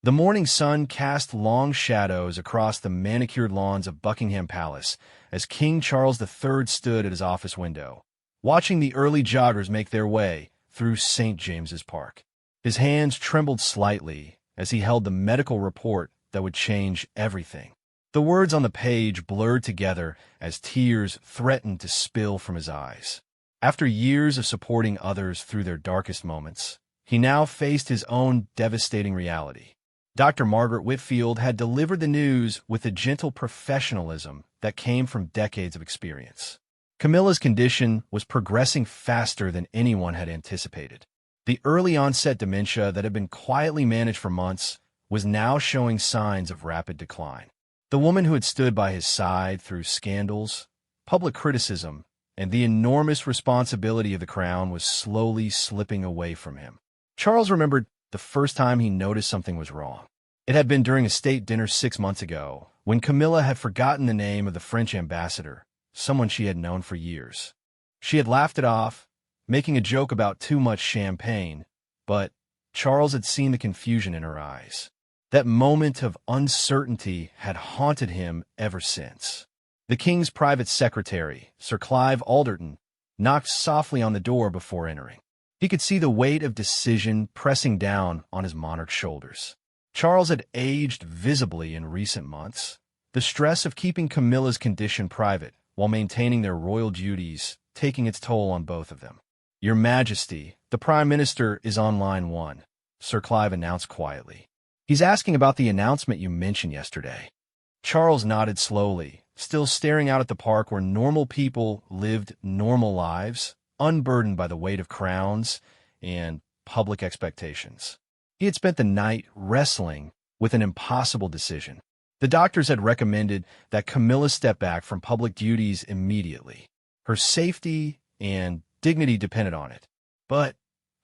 The morning sun cast long shadows across the manicured lawns of Buckingham Palace as King Charles III stood at his office window, watching the early joggers make their way through St. James's Park. His hands trembled slightly as he held the medical report that would change everything. The words on the page blurred together as tears threatened to spill from his eyes. After years of supporting others through their darkest moments, he now faced his own devastating reality. Dr. Margaret Whitfield had delivered the news with the gentle professionalism that came from decades of experience. Camilla's condition was progressing faster than anyone had anticipated. The early-onset dementia that had been quietly managed for months was now showing signs of rapid decline. The woman who had stood by his side through scandals, public criticism, and the enormous responsibility of the crown was slowly slipping away from him. Charles remembered the first time he noticed something was wrong. It had been during a state dinner 6 months ago, when Camilla had forgotten the name of the French ambassador, someone she had known for years. She had laughed it off, making a joke about too much champagne, but Charles had seen the confusion in her eyes. That moment of uncertainty had haunted him ever since. The king's private secretary, Sir Clive Alderton, knocked softly on the door before entering. He could see the weight of decision pressing down on his monarch's shoulders. Charles had aged visibly in recent months, the stress of keeping Camilla's condition private while maintaining their royal duties taking its toll on both of them. "Your Majesty, the Prime Minister is on line 1, Sir Clive announced quietly. "He's asking about the announcement you mentioned yesterday." Charles nodded slowly, still staring out at the park where normal people lived normal lives, unburdened by the weight of crowns and public expectations. He had spent the night wrestling with an impossible decision. The doctors had recommended that Camilla step back from public duties immediately. Her safety and dignity depended on it. But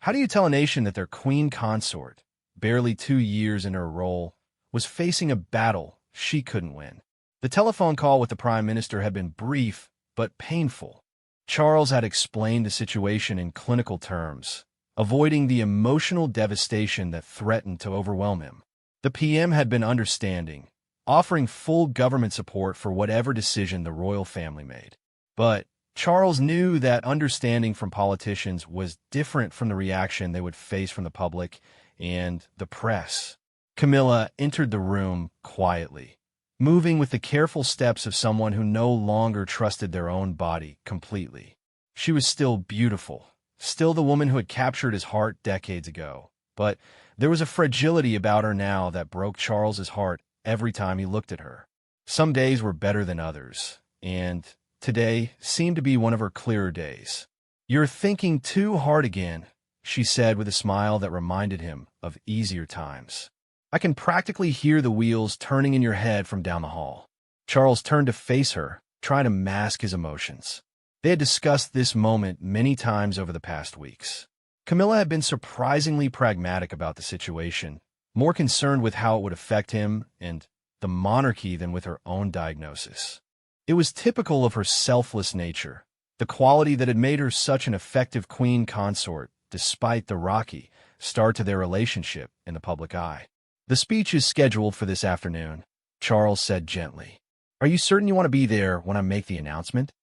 how do you tell a nation that their queen consort, barely 2 years in her role, was facing a battle she couldn't win? The telephone call with the Prime Minister had been brief but painful. Charles had explained the situation in clinical terms, avoiding the emotional devastation that threatened to overwhelm him. The PM had been understanding, offering full government support for whatever decision the royal family made. But Charles knew that understanding from politicians was different from the reaction they would face from the public and the press. Camilla entered the room quietly, moving with the careful steps of someone who no longer trusted their own body completely. She was still beautiful, still the woman who had captured his heart decades ago, but there was a fragility about her now that broke Charles's heart every time he looked at her. Some days were better than others, and today seemed to be one of her clearer days. "You're thinking too hard again," she said with a smile that reminded him of easier times. "I can practically hear the wheels turning in your head from down the hall." Charles turned to face her, trying to mask his emotions. They had discussed this moment many times over the past weeks. Camilla had been surprisingly pragmatic about the situation, more concerned with how it would affect him and the monarchy than with her own diagnosis. It was typical of her selfless nature, the quality that had made her such an effective queen consort despite the rocky start to their relationship in the public eye. "The speech is scheduled for this afternoon," Charles said gently. "Are you certain you want to be there when I make the announcement?"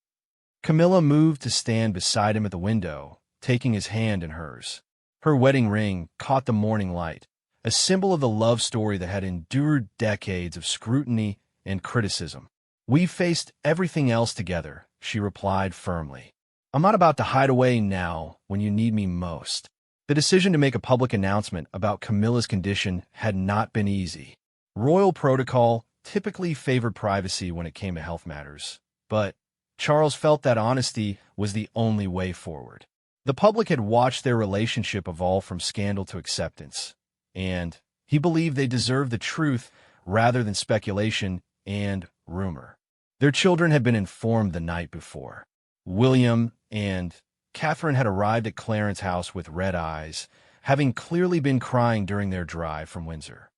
Camilla moved to stand beside him at the window, taking his hand in hers. Her wedding ring caught the morning light, a symbol of the love story that had endured decades of scrutiny and criticism. "We've faced everything else together," she replied firmly. "I'm not about to hide away now when you need me most." The decision to make a public announcement about Camilla's condition had not been easy. Royal protocol typically favored privacy when it came to health matters, but Charles felt that honesty was the only way forward. The public had watched their relationship evolve from scandal to acceptance, and he believed they deserved the truth rather than speculation and rumor. Their children had been informed the night before. William and Catherine had arrived at Clarence's house with red eyes, having clearly been crying during their drive from Windsor.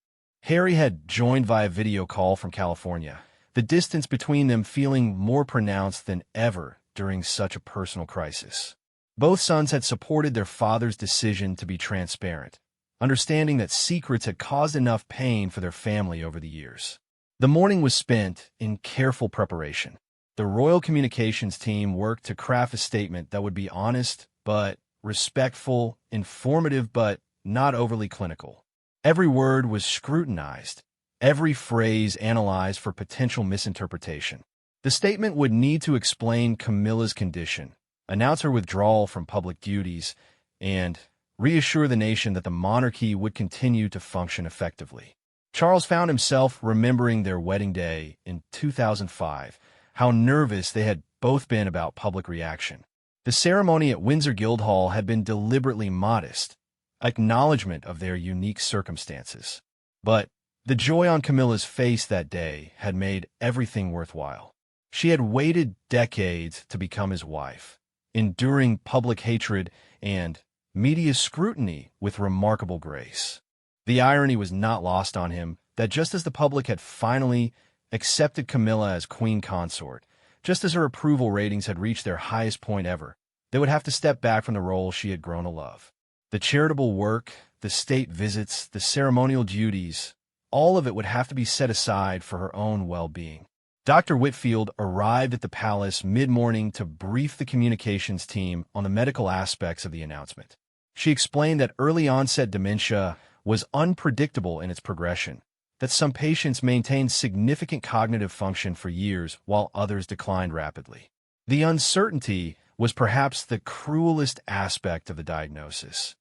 Harry had joined via video call from California, the distance between them feeling more pronounced than ever during such a personal crisis. Both sons had supported their father's decision to be transparent, understanding that secrets had caused enough pain for their family over the years. The morning was spent in careful preparation. The royal communications team worked to craft a statement that would be honest but respectful, informative but not overly clinical. Every word was scrutinized, every phrase analyzed for potential misinterpretation. The statement would need to explain Camilla's condition, announce her withdrawal from public duties, and reassure the nation that the monarchy would continue to function effectively. Charles found himself remembering their wedding day in 2005, how nervous they had both been about public reaction. The ceremony at Windsor Guildhall had been deliberately modest, acknowledgement of their unique circumstances. But the joy on Camilla's face that day had made everything worthwhile. She had waited decades to become his wife, enduring public hatred and media scrutiny with remarkable grace. The irony was not lost on him that just as the public had finally accepted Camilla as queen consort, just as her approval ratings had reached their highest point ever, they would have to step back from the role she had grown to love. The charitable work, the state visits, the ceremonial duties, all of it would have to be set aside for her own well-being. Dr. Whitfield arrived at the palace mid-morning to brief the communications team on the medical aspects of the announcement. She explained that early-onset dementia was unpredictable in its progression, that some patients maintained significant cognitive function for years while others declined rapidly. The uncertainty was perhaps the cruelest aspect of the diagnosis,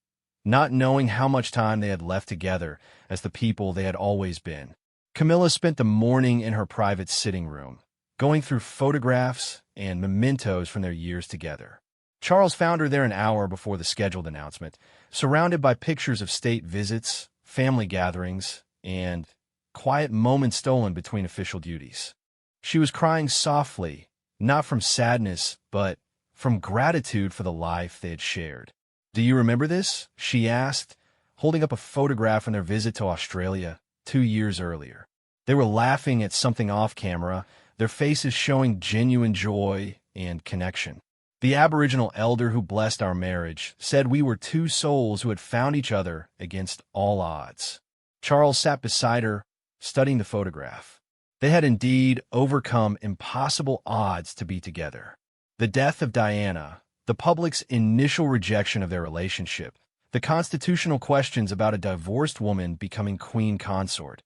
not knowing how much time they had left together as the people they had always been. Camilla spent the morning in her private sitting room, going through photographs and mementos from their years together. Charles found her there an hour before the scheduled announcement, surrounded by pictures of state visits, family gatherings, and quiet moments stolen between official duties. She was crying softly, not from sadness, but from gratitude for the life they had shared. "Do you remember this?" she asked, holding up a photograph from their visit to Australia 2 years earlier. They were laughing at something off-camera, their faces showing genuine joy and connection. "The Aboriginal elder who blessed our marriage said we were two souls who had found each other against all odds." Charles sat beside her, studying the photograph. They had indeed overcome impossible odds to be together. The death of Diana, the public's initial rejection of their relationship, the constitutional questions about a divorced woman becoming queen consort.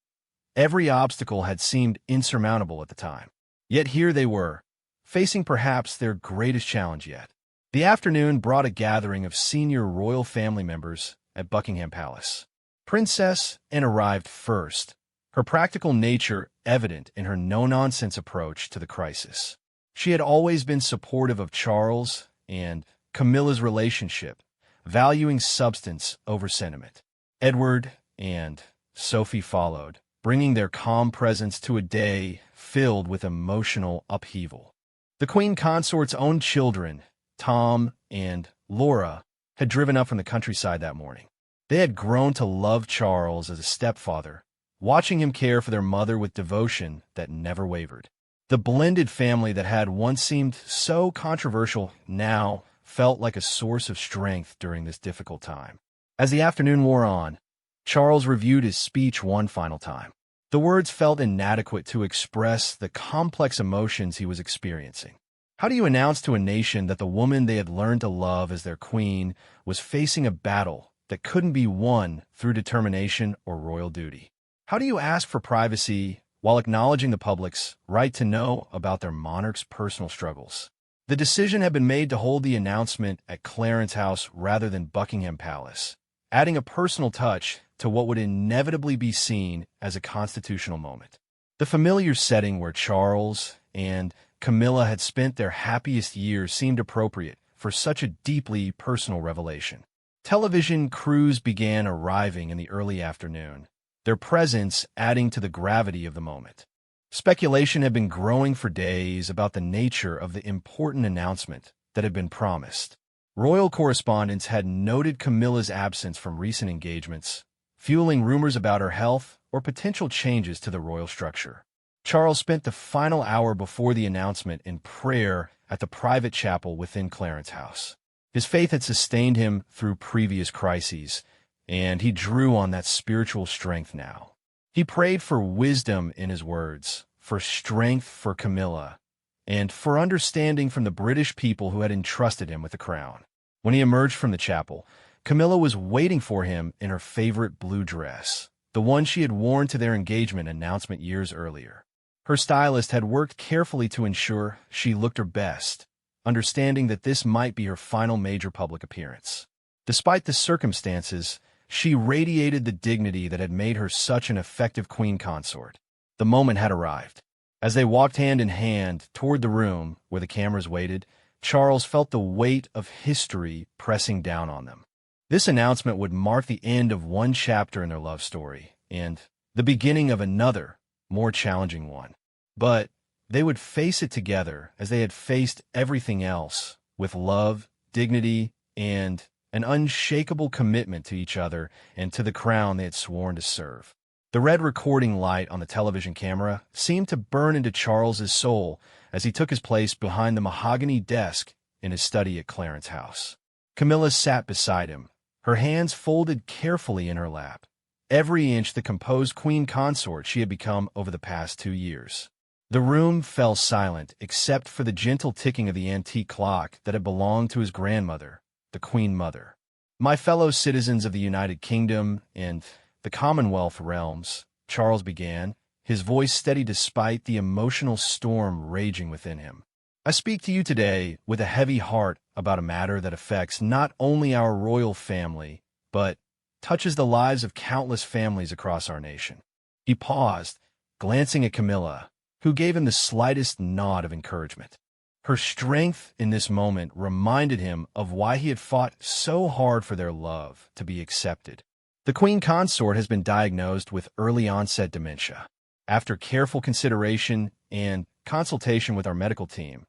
Every obstacle had seemed insurmountable at the time. Yet here they were, facing perhaps their greatest challenge yet. The afternoon brought a gathering of senior royal family members at Buckingham Palace. Princess Anne arrived first, her practical nature evident in her no-nonsense approach to the crisis. She had always been supportive of Charles and Camilla's relationship, valuing substance over sentiment. Edward and Sophie followed, bringing their calm presence to a day filled with emotional upheaval. The queen consort's own children, Tom and Laura, had driven up from the countryside that morning. They had grown to love Charles as a stepfather, watching him care for their mother with devotion that never wavered. The blended family that had once seemed so controversial now felt like a source of strength during this difficult time. As the afternoon wore on, Charles reviewed his speech one final time. The words felt inadequate to express the complex emotions he was experiencing. How do you announce to a nation that the woman they had learned to love as their queen was facing a battle that couldn't be won through determination or royal duty? How do you ask for privacy while acknowledging the public's right to know about their monarch's personal struggles? The decision had been made to hold the announcement at Clarence House rather than Buckingham Palace, adding a personal touch to what would inevitably be seen as a constitutional moment. The familiar setting where Charles and Camilla had spent their happiest years seemed appropriate for such a deeply personal revelation. Television crews began arriving in the early afternoon, their presence adding to the gravity of the moment. Speculation had been growing for days about the nature of the important announcement that had been promised. Royal correspondents had noted Camilla's absence from recent engagements, fueling rumors about her health or potential changes to the royal structure. Charles spent the final hour before the announcement in prayer at the private chapel within Clarence House. His faith had sustained him through previous crises, and he drew on that spiritual strength now. He prayed for wisdom in his words, for strength for Camilla, and for understanding from the British people who had entrusted him with the crown. When he emerged from the chapel, Camilla was waiting for him in her favorite blue dress, the one she had worn to their engagement announcement years earlier. Her stylist had worked carefully to ensure she looked her best, understanding that this might be her final major public appearance. Despite the circumstances, she radiated the dignity that had made her such an effective queen consort. The moment had arrived. As they walked hand in hand toward the room where the cameras waited, Charles felt the weight of history pressing down on them. This announcement would mark the end of one chapter in their love story and the beginning of another, more challenging one. But they would face it together as they had faced everything else, with love, dignity, and an unshakable commitment to each other and to the crown they had sworn to serve. The red recording light on the television camera seemed to burn into Charles's soul as he took his place behind the mahogany desk in his study at Clarence House. Camilla sat beside him, her hands folded carefully in her lap, every inch the composed queen consort she had become over the past 2 years. The room fell silent except for the gentle ticking of the antique clock that had belonged to his grandmother, the Queen Mother. "My fellow citizens of the United Kingdom and the Commonwealth realms," Charles began, his voice steady despite the emotional storm raging within him. "I speak to you today with a heavy heart about a matter that affects not only our royal family, but touches the lives of countless families across our nation." He paused, glancing at Camilla, who gave him the slightest nod of encouragement. Her strength in this moment reminded him of why he had fought so hard for their love to be accepted. "The queen consort has been diagnosed with early-onset dementia. After careful consideration and consultation with our medical team,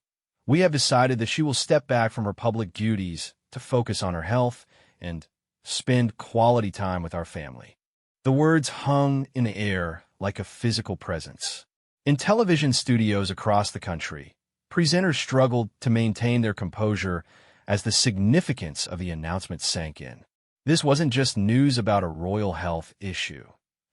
we have decided that she will step back from her public duties to focus on her health and spend quality time with our family." The words hung in the air like a physical presence. In television studios across the country, presenters struggled to maintain their composure as the significance of the announcement sank in. This wasn't just news about a royal health issue.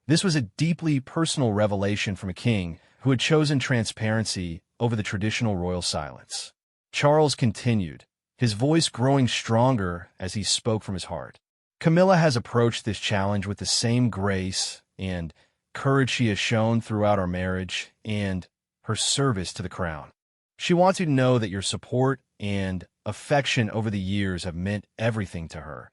This was a deeply personal revelation from a king who had chosen transparency over the traditional royal silence. Charles continued, his voice growing stronger as he spoke from his heart. "Camilla has approached this challenge with the same grace and courage she has shown throughout our marriage and her service to the crown. She wants you to know that your support and affection over the years have meant everything to her,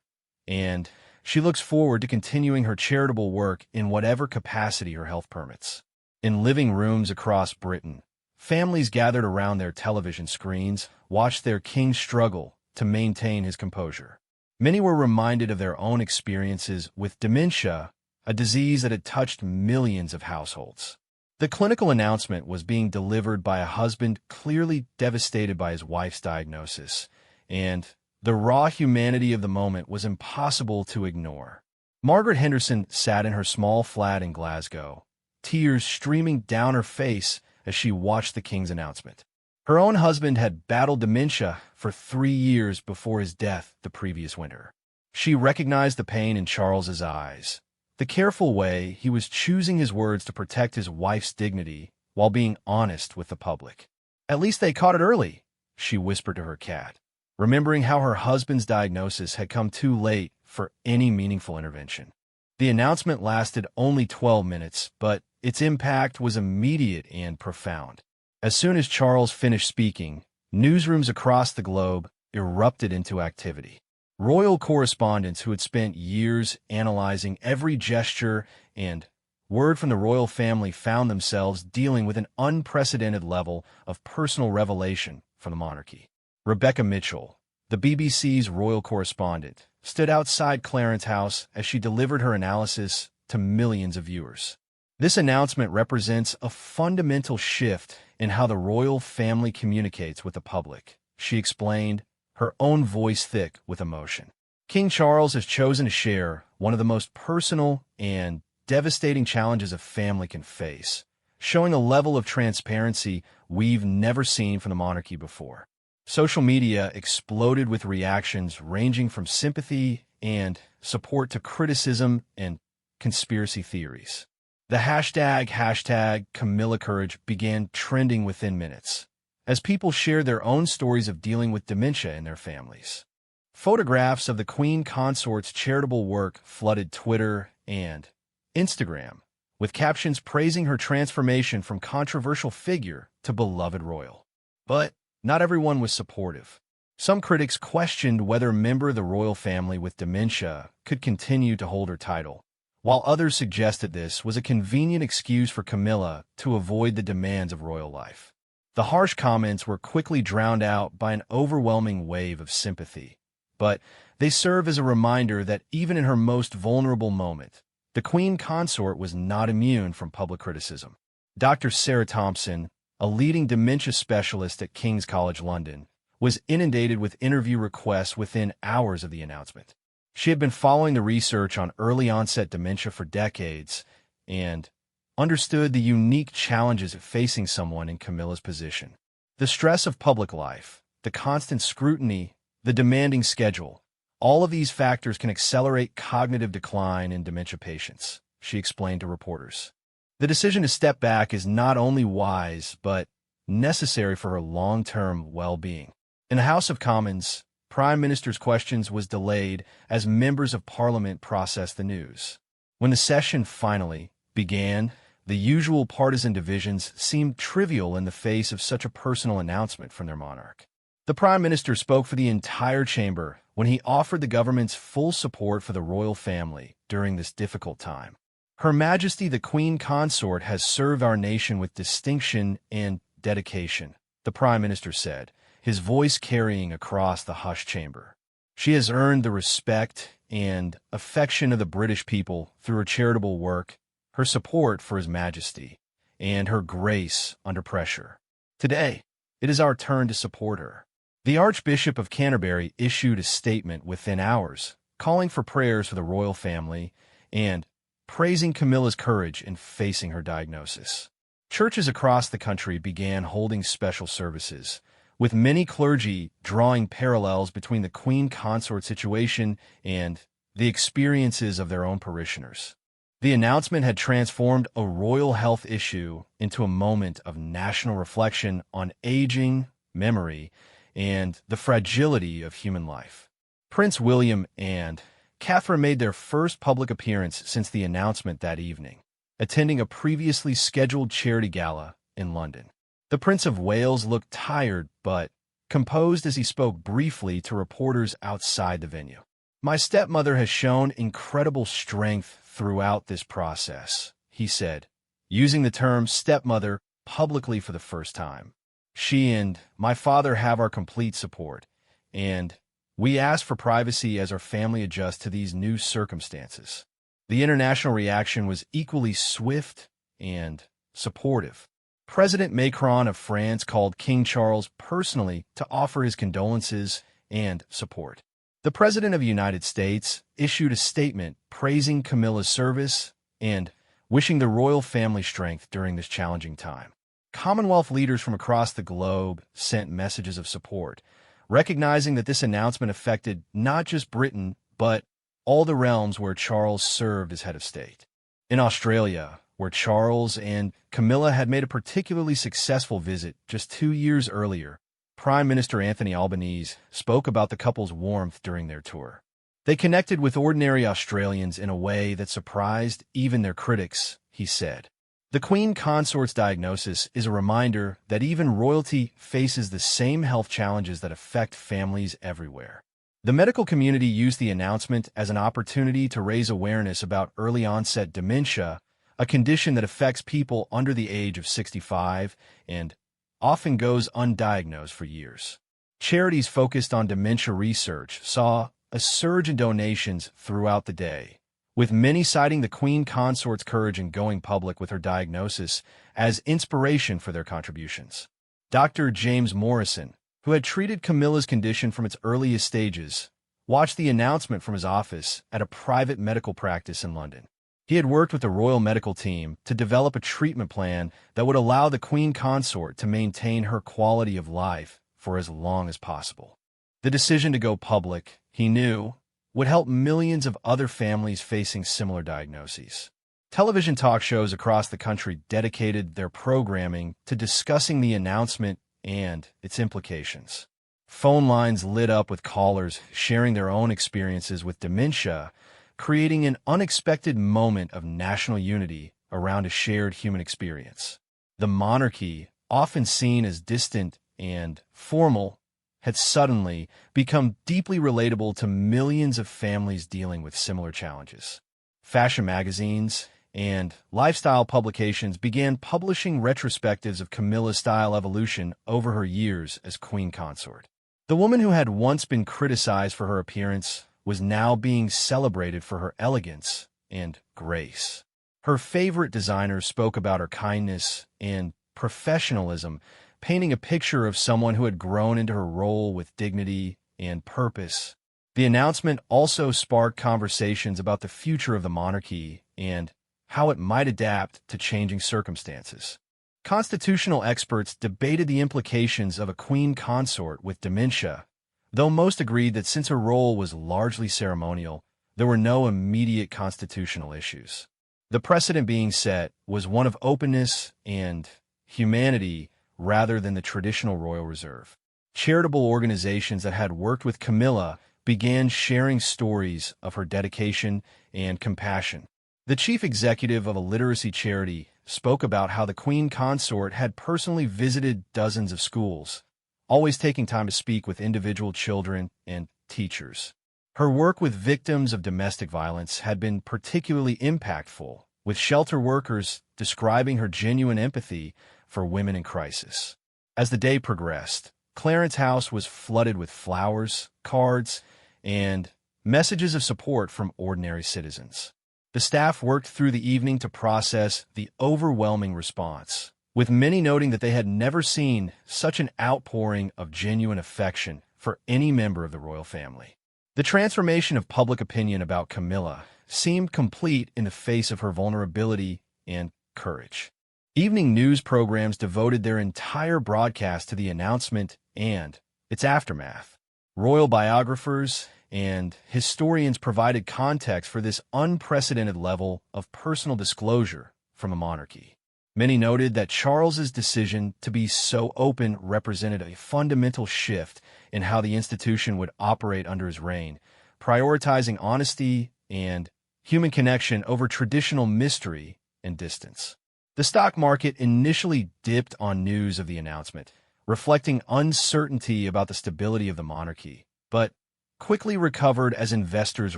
and she looks forward to continuing her charitable work in whatever capacity her health permits." In living rooms across Britain, families gathered around their television screens watched their king struggle to maintain his composure. Many were reminded of their own experiences with dementia, a disease that had touched millions of households. The clinical announcement was being delivered by a husband clearly devastated by his wife's diagnosis, and the raw humanity of the moment was impossible to ignore. Margaret Henderson sat in her small flat in Glasgow, tears streaming down her face as she watched the king's announcement. Her own husband had battled dementia for 3 years before his death the previous winter. She recognized the pain in Charles's eyes, the careful way he was choosing his words to protect his wife's dignity while being honest with the public. "At least they caught it early," she whispered to her cat, remembering how her husband's diagnosis had come too late for any meaningful intervention. The announcement lasted only 12 minutes, but its impact was immediate and profound. As soon as Charles finished speaking, newsrooms across the globe erupted into activity. Royal correspondents who had spent years analyzing every gesture and word from the royal family found themselves dealing with an unprecedented level of personal revelation from the monarchy. Rebecca Mitchell, the BBC's royal correspondent, stood outside Clarence House as she delivered her analysis to millions of viewers. This announcement represents a fundamental shift in how the royal family communicates with the public, she explained, her own voice thick with emotion. "King Charles has chosen to share one of the most personal and devastating challenges a family can face, showing a level of transparency we've never seen from the monarchy before." Social media exploded with reactions ranging from sympathy and support to criticism and conspiracy theories. The hashtag Camilla Courage began trending within minutes, as people shared their own stories of dealing with dementia in their families. Photographs of the Queen Consort's charitable work flooded Twitter and Instagram, with captions praising her transformation from controversial figure to beloved royal. But not everyone was supportive. Some critics questioned whether a member of the royal family with dementia could continue to hold her title, while others suggested this was a convenient excuse for Camilla to avoid the demands of royal life. The harsh comments were quickly drowned out by an overwhelming wave of sympathy, but they serve as a reminder that even in her most vulnerable moment, the Queen Consort was not immune from public criticism. Dr. Sarah Thompson, a leading dementia specialist at King's College London, was inundated with interview requests within hours of the announcement. She had been following the research on early-onset dementia for decades and understood the unique challenges of facing someone in Camilla's position. The stress of public life, the constant scrutiny, the demanding schedule, all of these factors can accelerate cognitive decline in dementia patients, she explained to reporters. The decision to step back is not only wise, but necessary for her long-term well-being. In the House of Commons, Prime Minister's questions was delayed as members of Parliament processed the news. When the session finally began, the usual partisan divisions seemed trivial in the face of such a personal announcement from their monarch. The Prime Minister spoke for the entire chamber when he offered the government's full support for the royal family during this difficult time. Her Majesty the Queen Consort has served our nation with distinction and dedication, the Prime Minister said, his voice carrying across the hushed chamber. She has earned the respect and affection of the British people through her charitable work, her support for His Majesty, and her grace under pressure. Today, it is our turn to support her. The Archbishop of Canterbury issued a statement within hours, calling for prayers for the royal family and praising Camilla's courage in facing her diagnosis. Churches across the country began holding special services, with many clergy drawing parallels between the Queen Consort situation and the experiences of their own parishioners. The announcement had transformed a royal health issue into a moment of national reflection on aging, memory, and the fragility of human life. Prince William and Catherine made their first public appearance since the announcement that evening, attending a previously scheduled charity gala in London. The Prince of Wales looked tired but composed as he spoke briefly to reporters outside the venue. "My stepmother has shown incredible strength throughout this process," he said, using the term stepmother publicly for the first time. "She and my father have our complete support, and we ask for privacy as our family adjusts to these new circumstances." The international reaction was equally swift and supportive. President Macron of France called King Charles personally to offer his condolences and support. The President of the United States issued a statement praising Camilla's service and wishing the royal family strength during this challenging time. Commonwealth leaders from across the globe sent messages of support, recognizing that this announcement affected not just Britain, but all the realms where Charles served as head of state. In Australia, where Charles and Camilla had made a particularly successful visit just 2 years earlier, Prime Minister Anthony Albanese spoke about the couple's warmth during their tour. "They connected with ordinary Australians in a way that surprised even their critics," he said. The Queen Consort's diagnosis is a reminder that even royalty faces the same health challenges that affect families everywhere. The medical community used the announcement as an opportunity to raise awareness about early-onset dementia, a condition that affects people under the age of 65 and often goes undiagnosed for years. Charities focused on dementia research saw a surge in donations throughout the day, with many citing the Queen Consort's courage in going public with her diagnosis as inspiration for their contributions. Dr. James Morrison, who had treated Camilla's condition from its earliest stages, watched the announcement from his office at a private medical practice in London. He had worked with the Royal Medical Team to develop a treatment plan that would allow the Queen Consort to maintain her quality of life for as long as possible. The decision to go public, he knew, would help millions of other families facing similar diagnoses. Television talk shows across the country dedicated their programming to discussing the announcement and its implications. Phone lines lit up with callers sharing their own experiences with dementia, creating an unexpected moment of national unity around a shared human experience. The monarchy, often seen as distant and formal, had suddenly become deeply relatable to millions of families dealing with similar challenges. Fashion magazines and lifestyle publications began publishing retrospectives of Camilla's style evolution over her years as queen consort. The woman who had once been criticized for her appearance was now being celebrated for her elegance and grace. Her favorite designers spoke about her kindness and professionalism, painting a picture of someone who had grown into her role with dignity and purpose. The announcement also sparked conversations about the future of the monarchy and how it might adapt to changing circumstances. Constitutional experts debated the implications of a queen consort with dementia, though most agreed that since her role was largely ceremonial, there were no immediate constitutional issues. The precedent being set was one of openness and humanity rather than the traditional royal reserve. Charitable organizations that had worked with Camilla began sharing stories of her dedication and compassion. The chief executive of a literacy charity spoke about how the queen consort had personally visited dozens of schools, always taking time to speak with individual children and teachers. Her work with victims of domestic violence had been particularly impactful, with shelter workers describing her genuine empathy for women in crisis. As the day progressed, Clarence House was flooded with flowers, cards, and messages of support from ordinary citizens. The staff worked through the evening to process the overwhelming response, with many noting that they had never seen such an outpouring of genuine affection for any member of the royal family. The transformation of public opinion about Camilla seemed complete in the face of her vulnerability and courage. Evening news programs devoted their entire broadcast to the announcement and its aftermath. Royal biographers and historians provided context for this unprecedented level of personal disclosure from a monarchy. Many noted that Charles's decision to be so open represented a fundamental shift in how the institution would operate under his reign, prioritizing honesty and human connection over traditional mystery and distance. The stock market initially dipped on news of the announcement, reflecting uncertainty about the stability of the monarchy, but quickly recovered as investors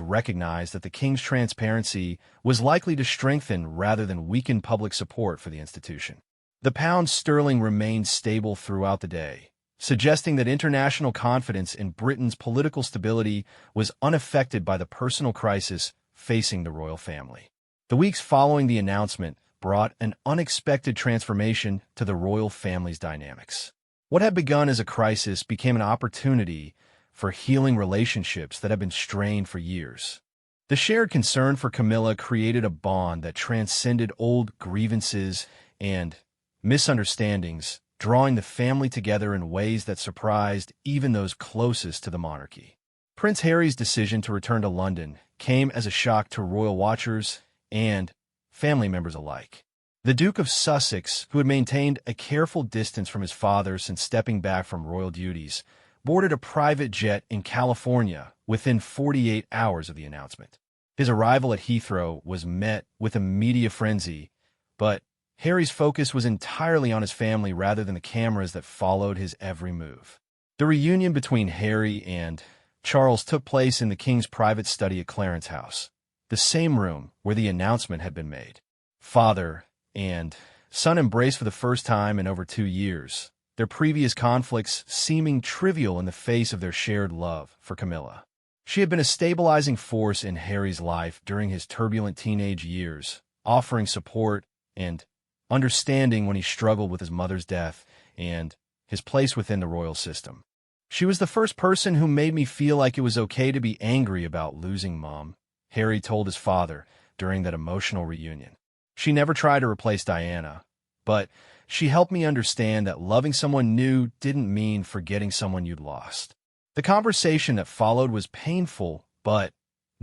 recognized that the king's transparency was likely to strengthen rather than weaken public support for the institution. The pound sterling remained stable throughout the day, suggesting that international confidence in Britain's political stability was unaffected by the personal crisis facing the royal family. The weeks following the announcement brought an unexpected transformation to the royal family's dynamics. What had begun as a crisis became an opportunity for healing relationships that had been strained for years. The shared concern for Camilla created a bond that transcended old grievances and misunderstandings, drawing the family together in ways that surprised even those closest to the monarchy. Prince Harry's decision to return to London came as a shock to royal watchers and family members alike. The Duke of Sussex, who had maintained a careful distance from his father since stepping back from royal duties, boarded a private jet in California within 48 hours of the announcement. His arrival at Heathrow was met with a media frenzy, but Harry's focus was entirely on his family rather than the cameras that followed his every move. The reunion between Harry and Charles took place in the king's private study at Clarence House, the same room where the announcement had been made. Father and son embraced for the first time in over 2 years, their previous conflicts seeming trivial in the face of their shared love for Camilla. She had been a stabilizing force in Harry's life during his turbulent teenage years, offering support and understanding when he struggled with his mother's death and his place within the royal system. She was the first person who made me feel like it was okay to be angry about losing Mom, Harry told his father during that emotional reunion. She never tried to replace Diana, but she helped me understand that loving someone new didn't mean forgetting someone you'd lost. The conversation that followed was painful, but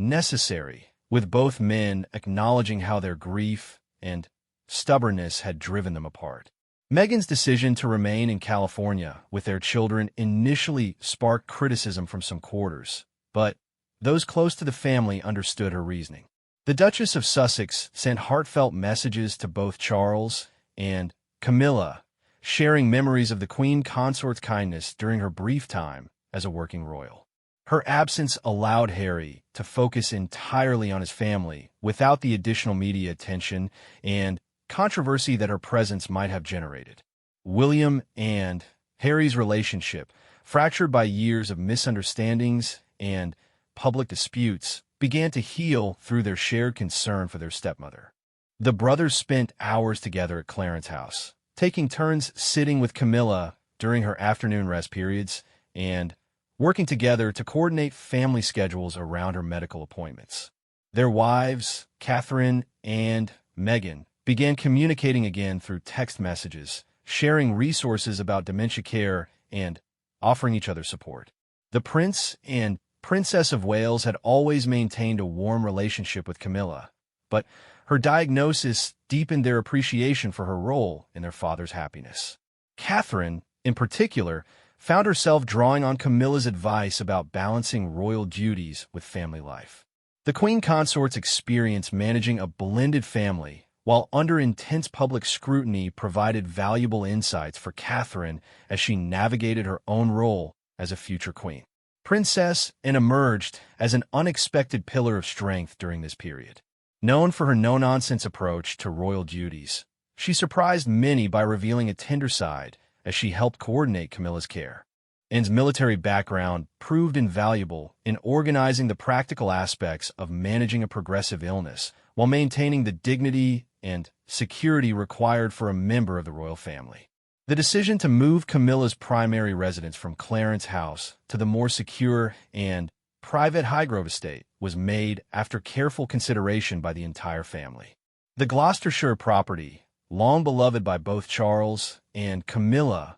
necessary, with both men acknowledging how their grief and stubbornness had driven them apart. Meghan's decision to remain in California with their children initially sparked criticism from some quarters, but those close to the family understood her reasoning. The Duchess of Sussex sent heartfelt messages to both Charles and Camilla, sharing memories of the Queen Consort's kindness during her brief time as a working royal. Her absence allowed Harry to focus entirely on his family without the additional media attention and controversy that her presence might have generated. William and Harry's relationship, fractured by years of misunderstandings and public disputes, began to heal through their shared concern for their stepmother. The brothers spent hours together at Clarence House, taking turns sitting with Camilla during her afternoon rest periods and working together to coordinate family schedules around her medical appointments. Their wives, Catherine and Meghan, began communicating again through text messages, sharing resources about dementia care and offering each other support. The Prince and Princess of Wales had always maintained a warm relationship with Camilla, but her diagnosis deepened their appreciation for her role in their father's happiness. Catherine, in particular, found herself drawing on Camilla's advice about balancing royal duties with family life. The Queen Consort's experience managing a blended family while under intense public scrutiny provided valuable insights for Catherine as she navigated her own role as a future queen. Princess and emerged as an unexpected pillar of strength during this period. Known for her no-nonsense approach to royal duties, she surprised many by revealing a tender side as she helped coordinate Camilla's care. Anne's military background proved invaluable in organizing the practical aspects of managing a progressive illness while maintaining the dignity and security required for a member of the royal family. The decision to move Camilla's primary residence from Clarence House to the more secure and private Highgrove estate was made after careful consideration by the entire family. The Gloucestershire property, long beloved by both Charles and Camilla,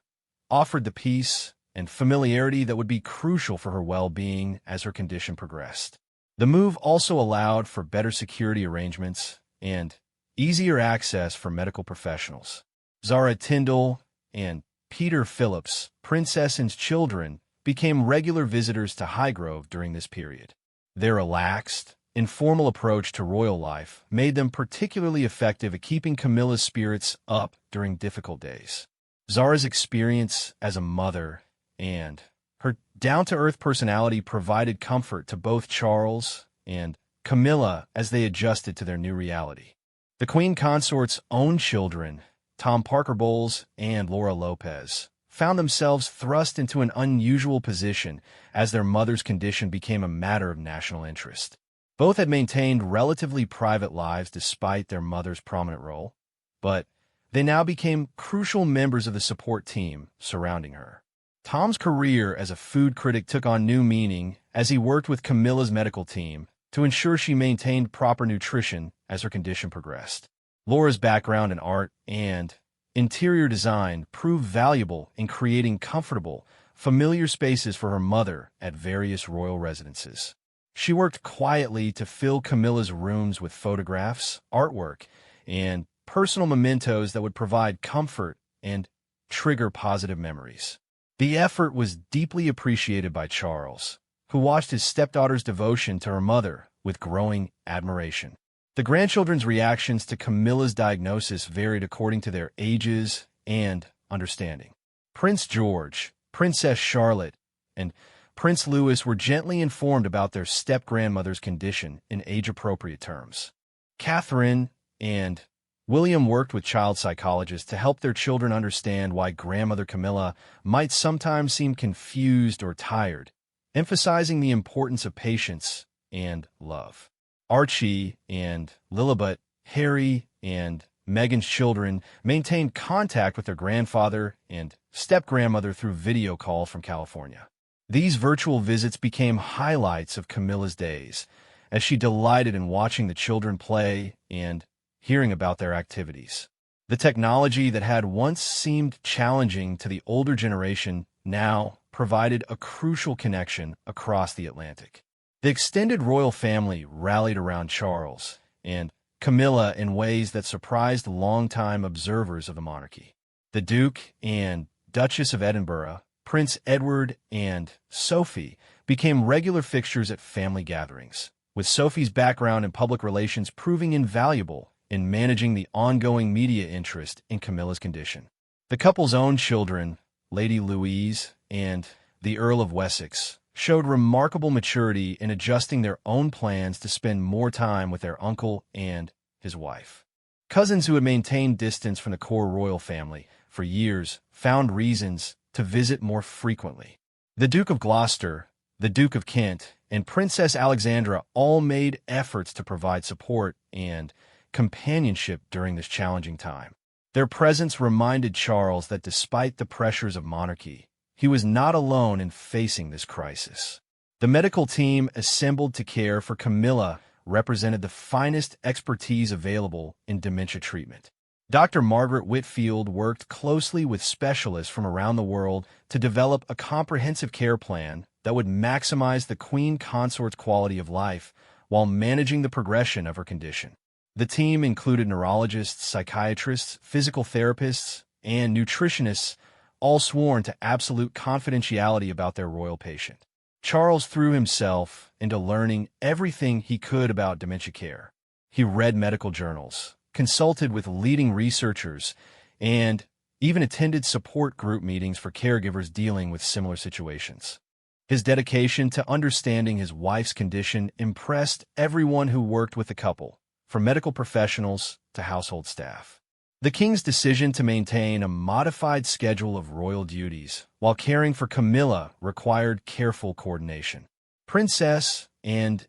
offered the peace and familiarity that would be crucial for her well-being as her condition progressed. The move also allowed for better security arrangements and easier access for medical professionals. Zara Tyndall and Peter Phillips, Princess Anne's children, became regular visitors to Highgrove during this period. Their relaxed, informal approach to royal life made them particularly effective at keeping Camilla's spirits up during difficult days. Zara's experience as a mother and her down-to-earth personality provided comfort to both Charles and Camilla as they adjusted to their new reality. The Queen Consort's own children, Tom Parker Bowles and Laura Lopez, found themselves thrust into an unusual position as their mother's condition became a matter of national interest. Both had maintained relatively private lives despite their mother's prominent role, but they now became crucial members of the support team surrounding her. Tom's career as a food critic took on new meaning as he worked with Camilla's medical team to ensure she maintained proper nutrition as her condition progressed. Laura's background in art and interior design proved valuable in creating comfortable, familiar spaces for her mother at various royal residences. She worked quietly to fill Camilla's rooms with photographs, artwork, and personal mementos that would provide comfort and trigger positive memories. The effort was deeply appreciated by Charles, who watched his stepdaughter's devotion to her mother with growing admiration. The grandchildren's reactions to Camilla's diagnosis varied according to their ages and understanding. Prince George, Princess Charlotte, and Prince Louis were gently informed about their step-grandmother's condition in age-appropriate terms. Catherine and William worked with child psychologists to help their children understand why grandmother Camilla might sometimes seem confused or tired, emphasizing the importance of patience and love. Archie and Lilibet, Harry and Meghan's children, maintained contact with their grandfather and step-grandmother through video call from California. These virtual visits became highlights of Camilla's days, as she delighted in watching the children play and hearing about their activities. The technology that had once seemed challenging to the older generation now provided a crucial connection across the Atlantic. The extended royal family rallied around Charles and Camilla in ways that surprised longtime observers of the monarchy. The Duke and Duchess of Edinburgh, Prince Edward, and Sophie became regular fixtures at family gatherings, with Sophie's background in public relations proving invaluable in managing the ongoing media interest in Camilla's condition. The couple's own children, Lady Louise and the Earl of Wessex, showed remarkable maturity in adjusting their own plans to spend more time with their uncle and his wife. Cousins who had maintained distance from the core royal family for years found reasons to visit more frequently. The Duke of Gloucester, the Duke of Kent, and Princess Alexandra all made efforts to provide support and companionship during this challenging time. Their presence reminded Charles that despite the pressures of monarchy, he was not alone in facing this crisis. The medical team assembled to care for Camilla represented the finest expertise available in dementia treatment. Dr. Margaret Whitfield worked closely with specialists from around the world to develop a comprehensive care plan that would maximize the Queen Consort's quality of life while managing the progression of her condition. The team included neurologists, psychiatrists, physical therapists, and nutritionists, all sworn to absolute confidentiality about their royal patient. Charles threw himself into learning everything he could about dementia care. He read medical journals, consulted with leading researchers, and even attended support group meetings for caregivers dealing with similar situations. His dedication to understanding his wife's condition impressed everyone who worked with the couple, from medical professionals to household staff. The king's decision to maintain a modified schedule of royal duties while caring for Camilla required careful coordination. Princess and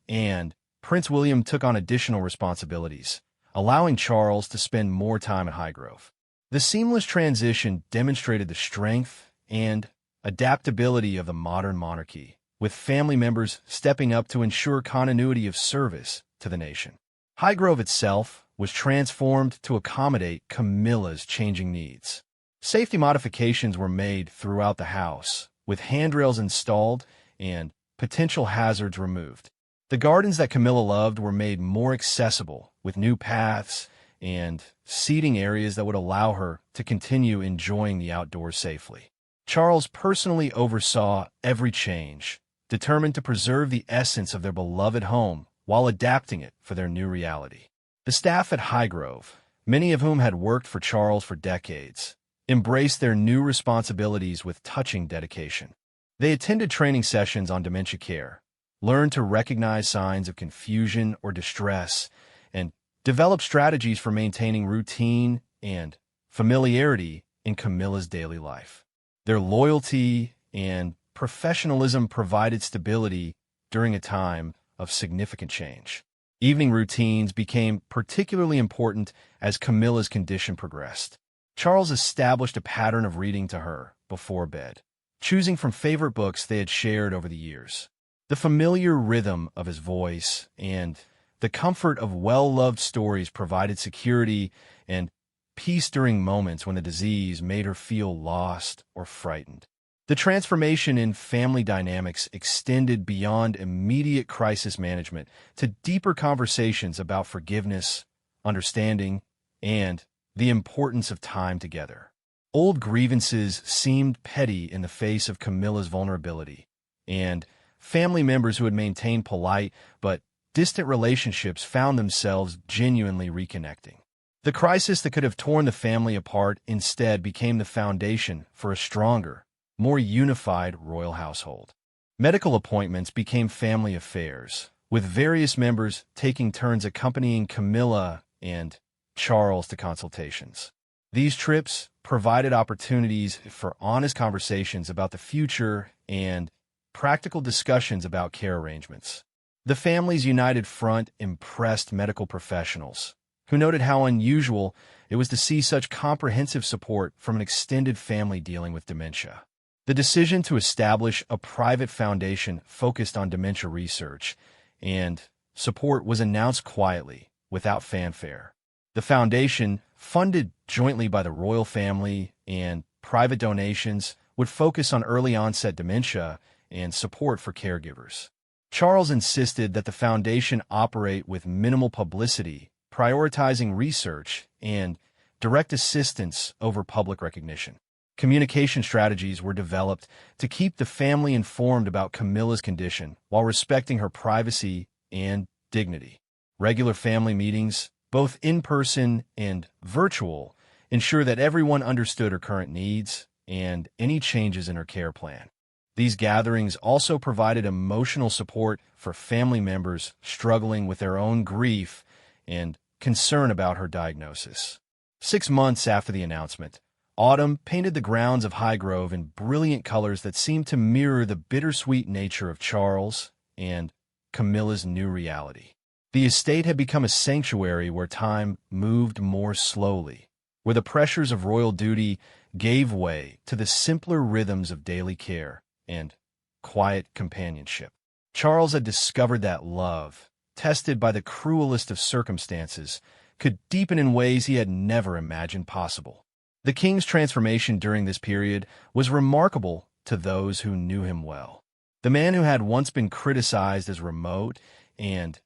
Prince William took on additional responsibilities, allowing Charles to spend more time at Highgrove. The seamless transition demonstrated the strength and adaptability of the modern monarchy, with family members stepping up to ensure continuity of service to the nation. Highgrove itself was transformed to accommodate Camilla's changing needs. Safety modifications were made throughout the house, with handrails installed and potential hazards removed. The gardens that Camilla loved were made more accessible, with new paths and seating areas that would allow her to continue enjoying the outdoors safely. Charles personally oversaw every change, determined to preserve the essence of their beloved home while adapting it for their new reality. The staff at Highgrove, many of whom had worked for Charles for decades, embraced their new responsibilities with touching dedication. They attended training sessions on dementia care, learned to recognize signs of confusion or distress, and developed strategies for maintaining routine and familiarity in Camilla's daily life. Their loyalty and professionalism provided stability during a time of significant change. Evening routines became particularly important as Camilla's condition progressed. Charles established a pattern of reading to her before bed, choosing from favorite books they had shared over the years. The familiar rhythm of his voice and the comfort of well-loved stories provided security and peace during moments when the disease made her feel lost or frightened. The transformation in family dynamics extended beyond immediate crisis management to deeper conversations about forgiveness, understanding, and the importance of time together. Old grievances seemed petty in the face of Camilla's vulnerability, and family members who had maintained polite but distant relationships found themselves genuinely reconnecting. The crisis that could have torn the family apart instead became the foundation for a stronger, more unified royal household. Medical appointments became family affairs, with various members taking turns accompanying Camilla and Charles to consultations. These trips provided opportunities for honest conversations about the future and practical discussions about care arrangements. The family's united front impressed medical professionals, who noted how unusual it was to see such comprehensive support from an extended family dealing with dementia. The decision to establish a private foundation focused on dementia research and support was announced quietly, without fanfare. The foundation, funded jointly by the royal family and private donations, would focus on early-onset dementia and support for caregivers. Charles insisted that the foundation operate with minimal publicity, prioritizing research and direct assistance over public recognition. Communication strategies were developed to keep the family informed about Camilla's condition while respecting her privacy and dignity. Regular family meetings, both in-person and virtual, ensure that everyone understood her current needs and any changes in her care plan. These gatherings also provided emotional support for family members struggling with their own grief and concern about her diagnosis. 6 months after the announcement, autumn painted the grounds of Highgrove in brilliant colors that seemed to mirror the bittersweet nature of Charles and Camilla's new reality. The estate had become a sanctuary where time moved more slowly, where the pressures of royal duty gave way to the simpler rhythms of daily care and quiet companionship. Charles had discovered that love, tested by the cruelest of circumstances, could deepen in ways he had never imagined possible. The king's transformation during this period was remarkable to those who knew him well. The man who had once been criticized as remote and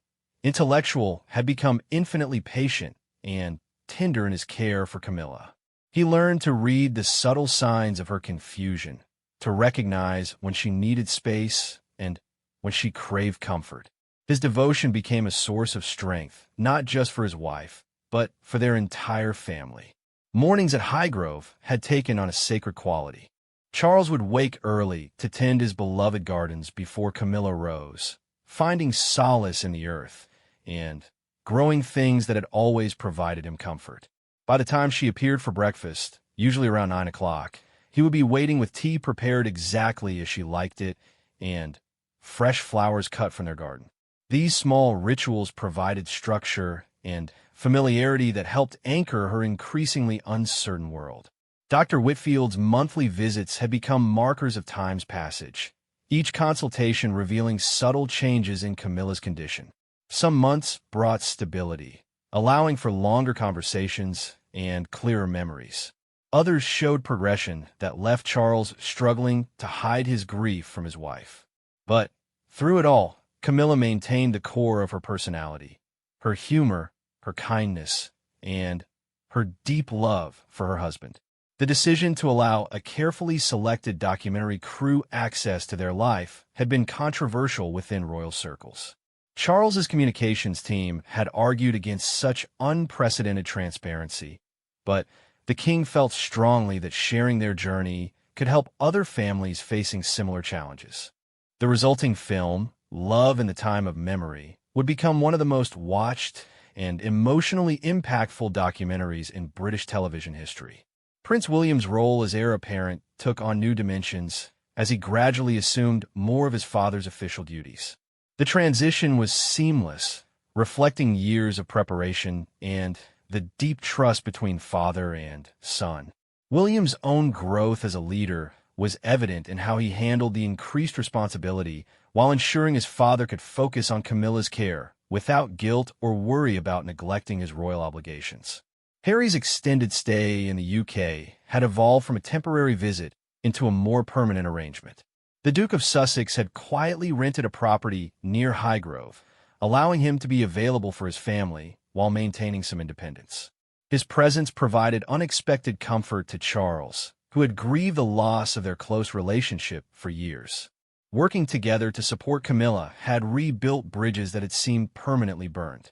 intellectual had become infinitely patient and tender in his care for Camilla. He learned to read the subtle signs of her confusion, to recognize when she needed space and when she craved comfort. His devotion became a source of strength, not just for his wife, but for their entire family. Mornings at Highgrove had taken on a sacred quality. Charles would wake early to tend his beloved gardens before Camilla rose, finding solace in the earth and growing things that had always provided him comfort. By the time she appeared for breakfast, usually around 9 o'clock, he would be waiting with tea prepared exactly as she liked it and fresh flowers cut from their garden. These small rituals provided structure and familiarity that helped anchor her increasingly uncertain world. Dr. Whitfield's monthly visits had become markers of time's passage, each consultation revealing subtle changes in Camilla's condition. Some months brought stability, allowing for longer conversations and clearer memories. Others showed progression that left Charles struggling to hide his grief from his wife. But through it all, Camilla maintained the core of her personality, her humor, her kindness, and her deep love for her husband. The decision to allow a carefully selected documentary crew access to their life had been controversial within royal circles. Charles's communications team had argued against such unprecedented transparency, but the king felt strongly that sharing their journey could help other families facing similar challenges. The resulting film, Love in the Time of Memory, would become one of the most watched and emotionally impactful documentaries in British television history. Prince William's role as heir apparent took on new dimensions as he gradually assumed more of his father's official duties. The transition was seamless, reflecting years of preparation and the deep trust between father and son. William's own growth as a leader was evident in how he handled the increased responsibility while ensuring his father could focus on Camilla's care without guilt or worry about neglecting his royal obligations. Harry's extended stay in the UK had evolved from a temporary visit into a more permanent arrangement. The Duke of Sussex had quietly rented a property near Highgrove, allowing him to be available for his family while maintaining some independence. His presence provided unexpected comfort to Charles, who had grieved the loss of their close relationship for years. Working together to support Camilla had rebuilt bridges that had seemed permanently burned.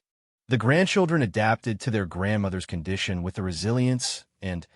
The grandchildren adapted to their grandmother's condition with the resilience and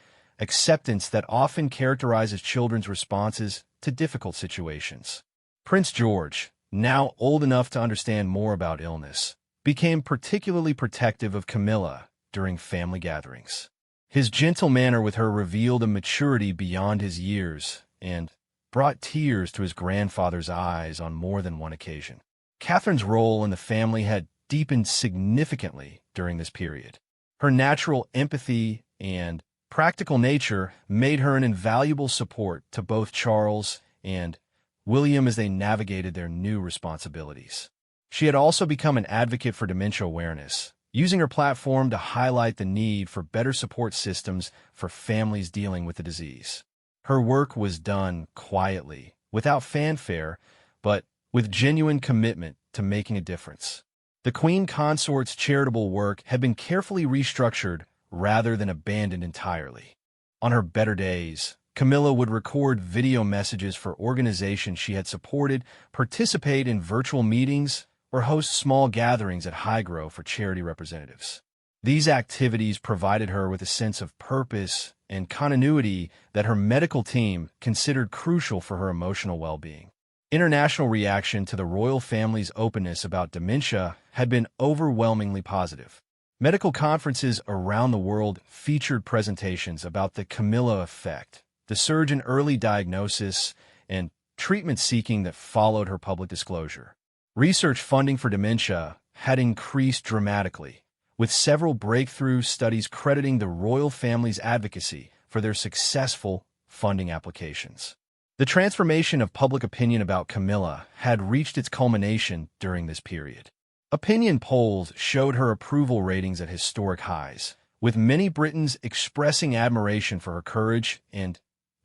acceptance that often characterizes children's responses to difficult situations. Prince George, now old enough to understand more about illness, became particularly protective of Camilla during family gatherings. His gentle manner with her revealed a maturity beyond his years and brought tears to his grandfather's eyes on more than one occasion. Catherine's role in the family had deepened significantly during this period. Her natural empathy and practical nature made her an invaluable support to both Charles and William as they navigated their new responsibilities. She had also become an advocate for dementia awareness, using her platform to highlight the need for better support systems for families dealing with the disease. Her work was done quietly, without fanfare, but with genuine commitment to making a difference. The Queen Consort's charitable work had been carefully restructured rather than abandoned entirely. On her better days, Camilla would record video messages for organizations she had supported, participate in virtual meetings, or host small gatherings at Highgrove for charity representatives. These activities provided her with a sense of purpose and continuity that her medical team considered crucial for her emotional well-being. International reaction to the royal family's openness about dementia had been overwhelmingly positive. Medical conferences around the world featured presentations about the Camilla effect, the surge in early diagnosis, and treatment seeking that followed her public disclosure. Research funding for dementia had increased dramatically, with several breakthrough studies crediting the royal family's advocacy for their successful funding applications. The transformation of public opinion about Camilla had reached its culmination during this period. Opinion polls showed her approval ratings at historic highs, with many Britons expressing admiration for her courage and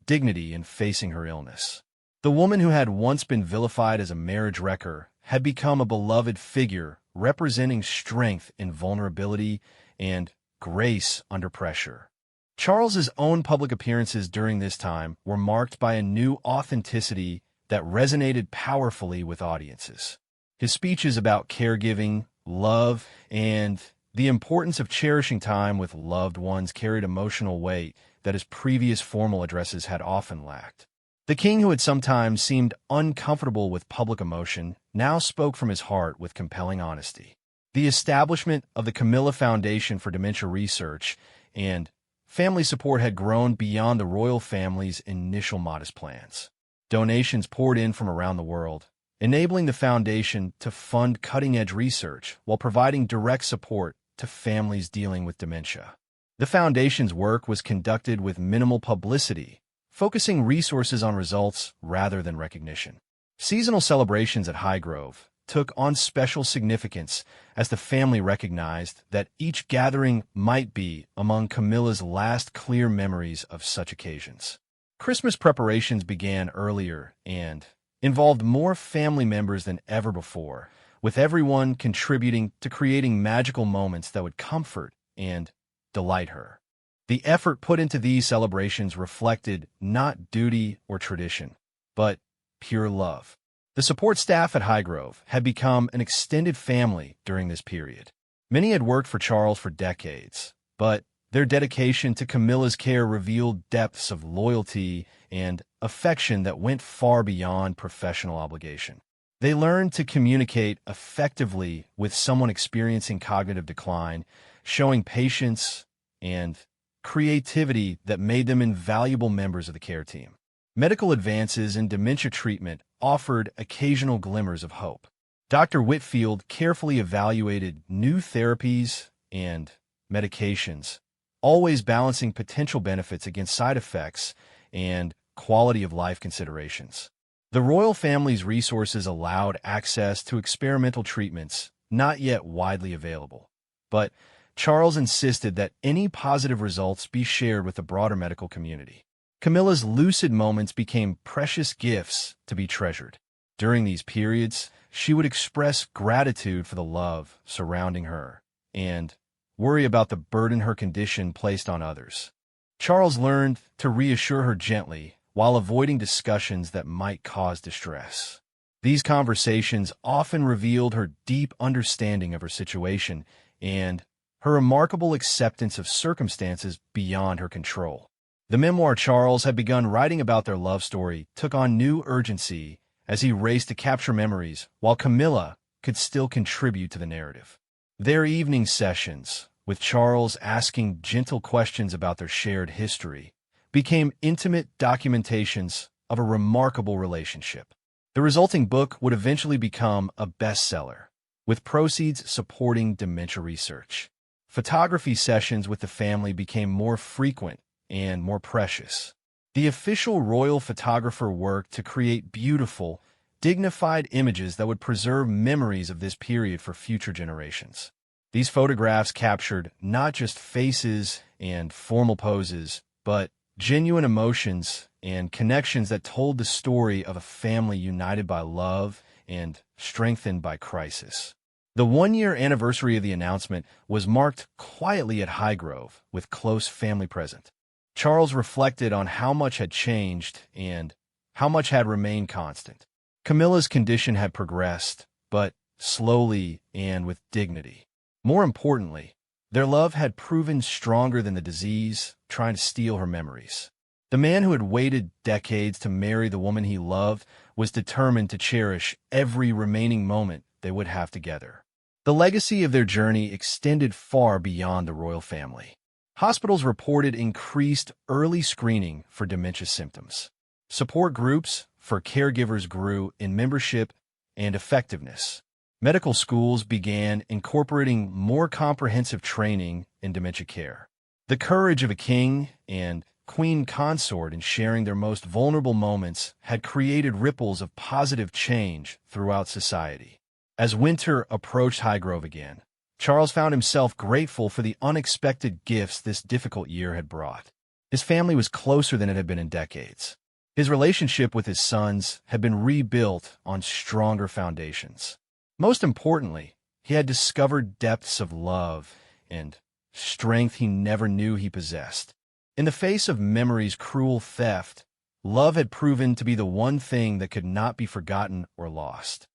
dignity in facing her illness. The woman who had once been vilified as a marriage wrecker had become a beloved figure representing strength in vulnerability and grace under pressure. Charles's own public appearances during this time were marked by a new authenticity that resonated powerfully with audiences. His speeches about caregiving, love, and the importance of cherishing time with loved ones carried emotional weight that his previous formal addresses had often lacked. The king, who had sometimes seemed uncomfortable with public emotion, now spoke from his heart with compelling honesty. The establishment of the Camilla Foundation for Dementia Research and family support had grown beyond the royal family's initial modest plans. Donations poured in from around the world, enabling the foundation to fund cutting-edge research while providing direct support to families dealing with dementia. The foundation's work was conducted with minimal publicity, focusing resources on results rather than recognition. Seasonal celebrations at Highgrove took on special significance as the family recognized that each gathering might be among Camilla's last clear memories of such occasions. Christmas preparations began earlier and involved more family members than ever before, with everyone contributing to creating magical moments that would comfort and delight her. The effort put into these celebrations reflected not duty or tradition, but pure love. The support staff at Highgrove had become an extended family during this period. Many had worked for Charles for decades, but their dedication to Camilla's care revealed depths of loyalty and affection that went far beyond professional obligation. They learned to communicate effectively with someone experiencing cognitive decline, showing patience and creativity that made them invaluable members of the care team. Medical advances in dementia treatment offered occasional glimmers of hope. Dr. Whitfield carefully evaluated new therapies and medications, always balancing potential benefits against side effects and quality of life considerations. The royal family's resources allowed access to experimental treatments not yet widely available, but Charles insisted that any positive results be shared with the broader medical community. Camilla's lucid moments became precious gifts to be treasured. During these periods, she would express gratitude for the love surrounding her and worry about the burden her condition placed on others. Charles learned to reassure her gently while avoiding discussions that might cause distress. These conversations often revealed her deep understanding of her situation and her remarkable acceptance of circumstances beyond her control. The memoir Charles had begun writing about their love story took on new urgency as he raced to capture memories, while Camilla could still contribute to the narrative. Their evening sessions, with Charles asking gentle questions about their shared history, became intimate documentations of a remarkable relationship. The resulting book would eventually become a bestseller, with proceeds supporting dementia research. Photography sessions with the family became more frequent and more precious. The official royal photographer worked to create beautiful, dignified images that would preserve memories of this period for future generations. These photographs captured not just faces and formal poses, but genuine emotions and connections that told the story of a family united by love and strengthened by crisis. The one-year anniversary of the announcement was marked quietly at Highgrove, with close family present. Charles reflected on how much had changed and how much had remained constant. Camilla's condition had progressed, but slowly and with dignity. More importantly, their love had proven stronger than the disease trying to steal her memories. The man who had waited decades to marry the woman he loved was determined to cherish every remaining moment they would have together. The legacy of their journey extended far beyond the royal family. Hospitals reported increased early screening for dementia symptoms. Support groups for caregivers grew in membership and effectiveness. Medical schools began incorporating more comprehensive training in dementia care. The courage of a king and queen consort in sharing their most vulnerable moments had created ripples of positive change throughout society. As winter approached Highgrove again, Charles found himself grateful for the unexpected gifts this difficult year had brought. His family was closer than it had been in decades. His relationship with his sons had been rebuilt on stronger foundations. Most importantly, he had discovered depths of love and strength he never knew he possessed. In the face of memory's cruel theft, love had proven to be the one thing that could not be forgotten or lost.